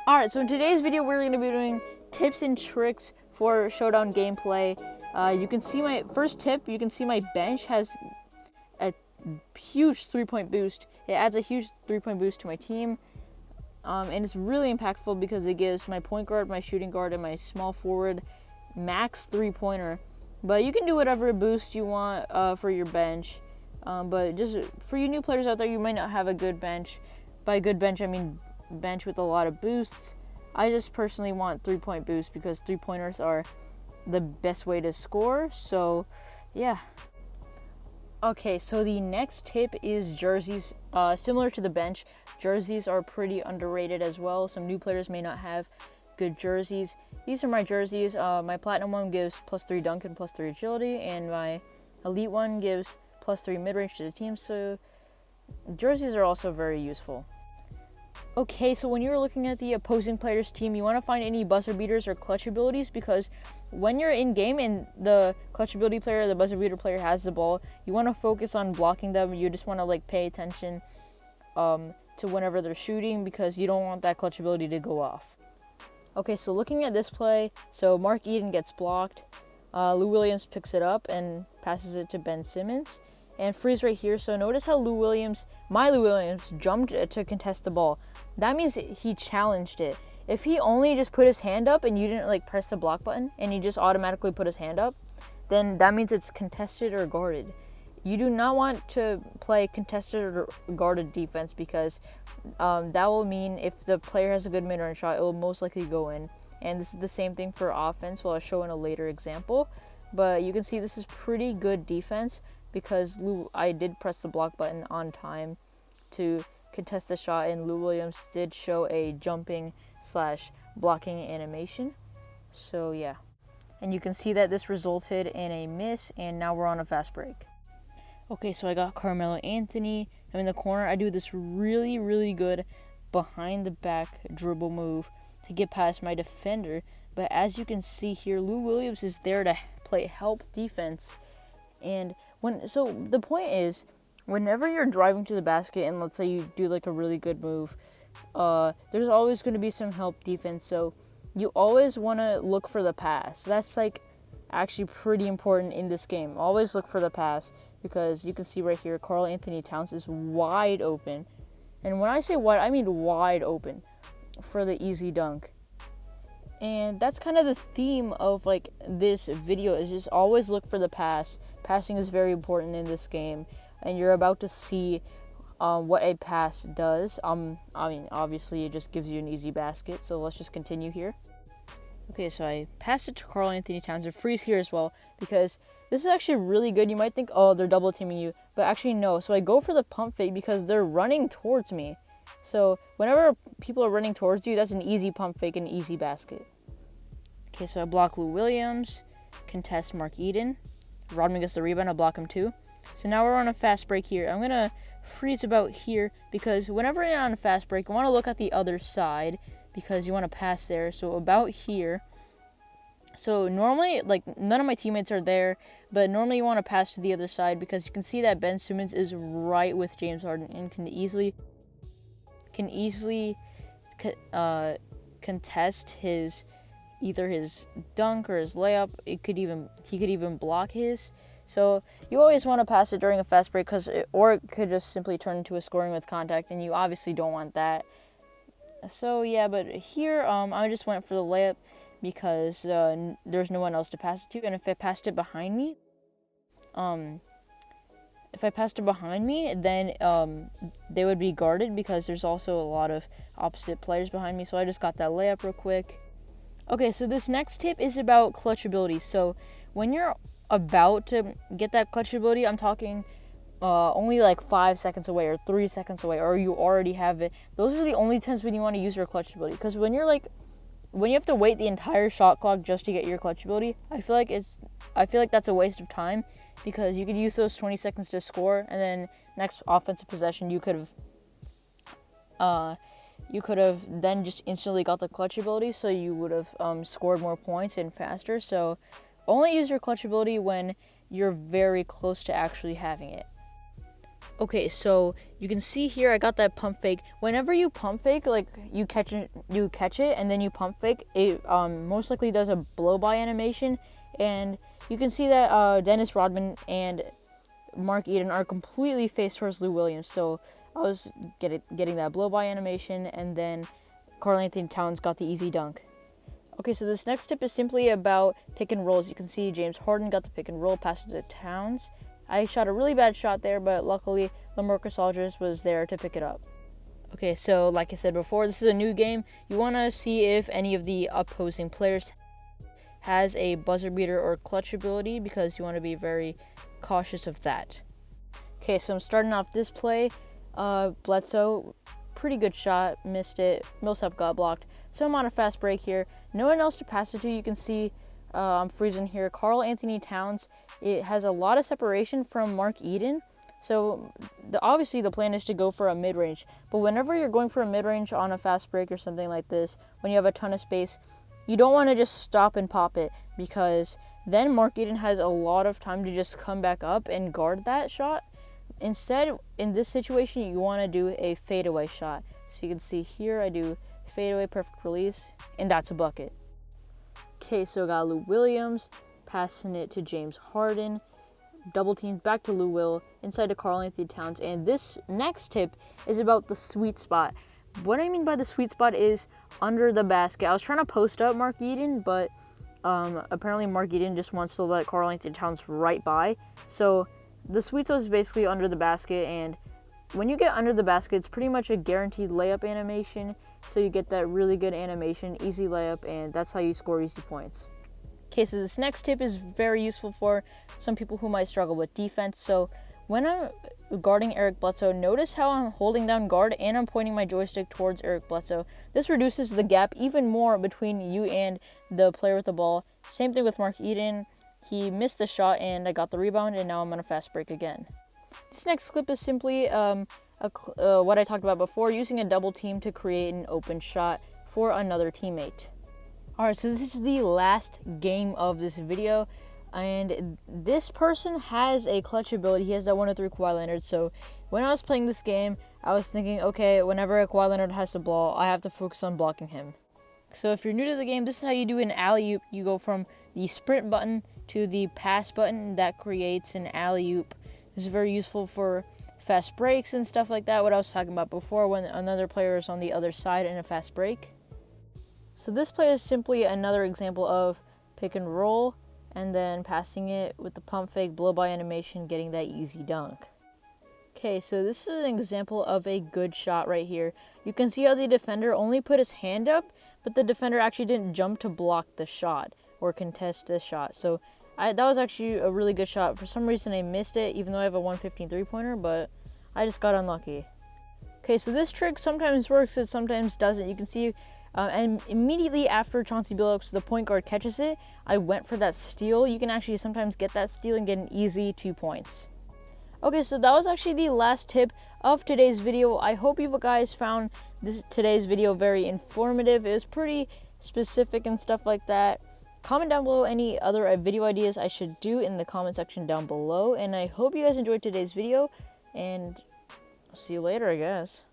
Alright, so in today's video we're going to be doing tips and tricks for Showdown gameplay. You can see my first tip, you can see my bench has a huge 3-point boost. It adds a huge 3-point boost to my team. And it's really impactful because it gives my point guard, my shooting guard, and my small forward max 3-pointer. But you can do whatever boost you want for your bench. But just for you new players out there, you might not have a good bench. By good bench, I mean bench with a lot of boosts. I just personally want 3-point boosts because 3-pointers are the best way to score. So, yeah. Okay, so the next tip is jerseys. Similar to the bench, jerseys are pretty underrated as well. Some new players may not have good jerseys. These are my jerseys. My platinum one gives +3 dunk and +3 agility, and my elite one gives +3 mid-range to the team. So jerseys are also very useful. Okay, so when you're looking at the opposing player's team, you want to find any buzzer beaters or clutch abilities, because when you're in game and the clutch ability player or the buzzer beater player has the ball, you want to focus on blocking them. You just want to pay attention to whenever they're shooting, because you don't want that clutch ability to go off. Okay, so looking at this play, so Mark Eden gets blocked. Lou Williams picks it up and passes it to Ben Simmons and freeze right here. So notice how my Lou Williams jumped to contest the ball. That means he challenged it. If he only just put his hand up and you didn't press the block button and he just automatically put his hand up, then that means it's contested or guarded. You do not want to play contested or guarded defense, because that will mean if the player has a good mid-range shot, it will most likely go in. And this is the same thing for offense, I'll show in a later example. But you can see this is pretty good defense, because I did press the block button on time to contest the shot, and Lou Williams did show a jumping/blocking animation. So yeah, and you can see that this resulted in a miss, and now we're on a fast break. Okay, so I got Carmelo Anthony. I'm in the corner. I do this really good behind the back dribble move to get past my defender, but as you can see here, Lou Williams is there to play help defense. And so the point is, whenever you're driving to the basket and let's say you do a really good move, there's always going to be some help defense. So you always want to look for the pass. That's actually pretty important in this game. Always look for the pass, because you can see right here, Karl Anthony Towns is wide open. And when I say wide, I mean wide open for the easy dunk. And that's kind of the theme of this video, is just always look for the pass. Passing is very important in this game, and you're about to see what a pass does. I mean, obviously it just gives you an easy basket, so let's just continue here. Okay, so I passed it to Karl Anthony Towns and freeze here as well, because this is actually really good. You might think, oh, they're double teaming you, but actually no. So I go for the pump fake because they're running towards me. So whenever people are running towards you, that's an easy pump fake and easy basket. Okay, so I block Lou Williams, contest Mark Eden. Rodman gets the rebound, I block him too. So now we're on a fast break here. I'm going to freeze about here, because whenever you're on a fast break, you want to look at the other side, because you want to pass there. So about here. So normally, none of my teammates are there, but normally you want to pass to the other side, because you can see that Ben Simmons is right with James Harden and can easily contest either his dunk or his layup. He could even block his. So you always want to pass it during a fast break, or it could just simply turn into a scoring with contact, and you obviously don't want that. So yeah, but here I just went for the layup because there's no one else to pass it to, and if I passed it behind me, then they would be guarded, because there's also a lot of opposite players behind me. So I just got that layup real quick. Okay, so this next tip is about clutch ability. So when you're about to get that clutch ability, I'm talking only 5 seconds away or 3 seconds away, or you already have it. Those are the only times when you want to use your clutch ability, because when you have to wait the entire shot clock just to get your clutch ability, I feel like that's a waste of time, because you could use those 20 seconds to score, and then next offensive possession you could have then just instantly got the clutch ability, so you would have scored more points and faster. So only use your clutch ability when you're very close to actually having it. Okay, so you can see here I got that pump fake. Whenever you pump fake, like you catch it, and then you pump fake, it most likely does a blow by animation, and you can see that Dennis Rodman and Mark Eden are completely face towards Lou Williams. So I was getting that blow by animation, and then Karl Anthony Towns got the easy dunk. Okay, so this next tip is simply about pick and rolls. You can see James Harden got the pick and roll, passed it to Towns. I shot a really bad shot there, but luckily LaMarcus Aldridge was there to pick it up. Okay, so like I said before, this is a new game. You want to see if any of the opposing players has a buzzer beater or clutch ability, because you want to be very cautious of that. Okay, so I'm starting off this play. Bledsoe, pretty good shot, missed it. Millsap got blocked. So I'm on a fast break here. No one else to pass it to. You can see I'm freezing here. Karl Anthony Towns, it has a lot of separation from Mark Eden. So obviously the plan is to go for a mid-range. But whenever you're going for a mid-range on a fast break or something like this, when you have a ton of space, you don't want to just stop and pop it, because then Mark Eden has a lot of time to just come back up and guard that shot. Instead, in this situation, you want to do a fadeaway shot. So you can see here I do fadeaway, perfect release, and that's a bucket. Okay, so got Lou Williams, passing it to James Harden, double teamed back to Lou Will, inside to Karl Anthony Towns, and this next tip is about the sweet spot. What I mean by the sweet spot is under the basket. I was trying to post up Mark Eden, but apparently Mark Eden just wants to let Karl Anthony Towns right by. So the sweet spot is basically under the basket, and when you get under the basket, it's pretty much a guaranteed layup animation. So you get that really good animation, easy layup, and that's how you score easy points. Okay, so this next tip is very useful for some people who might struggle with defense. So when I'm guarding Eric Bledsoe, notice how I'm holding down guard and I'm pointing my joystick towards Eric Bledsoe. This reduces the gap even more between you and the player with the ball. Same thing with Mark Eden. He missed the shot and I got the rebound, and now I'm on a fast break again. This next clip is simply what I talked about before, using a double team to create an open shot for another teammate. Alright, so this is the last game of this video, and this person has a clutch ability. He has that 1-3 Kawhi Leonard. So when I was playing this game, I was thinking, okay, whenever Kawhi Leonard has the ball, I have to focus on blocking him. So if you're new to the game, this is how you do an alley-oop. You go from the sprint button to the pass button. That creates an alley-oop. This is very useful for fast breaks and stuff like that, what I was talking about before, when another player is on the other side in a fast break. So this play is simply another example of pick and roll, and then passing it with the pump fake, blow by animation, getting that easy dunk. Okay, so this is an example of a good shot right here. You can see how the defender only put his hand up, but the defender actually didn't jump to block the shot or contest the shot. So that was actually a really good shot. For some reason I missed it, even though I have a 115 3-pointer, but I just got unlucky. Okay, so this trick sometimes works, it sometimes doesn't. You can see, and immediately after Chauncey Billups, the point guard, catches it, I went for that steal. You can actually sometimes get that steal and get an easy 2 points. Okay, so that was actually the last tip of today's video. I hope you guys found today's video very informative. It was pretty specific and stuff like that. Comment down below any other video ideas I should do in the comment section down below. And I hope you guys enjoyed today's video. And I'll see you later, I guess.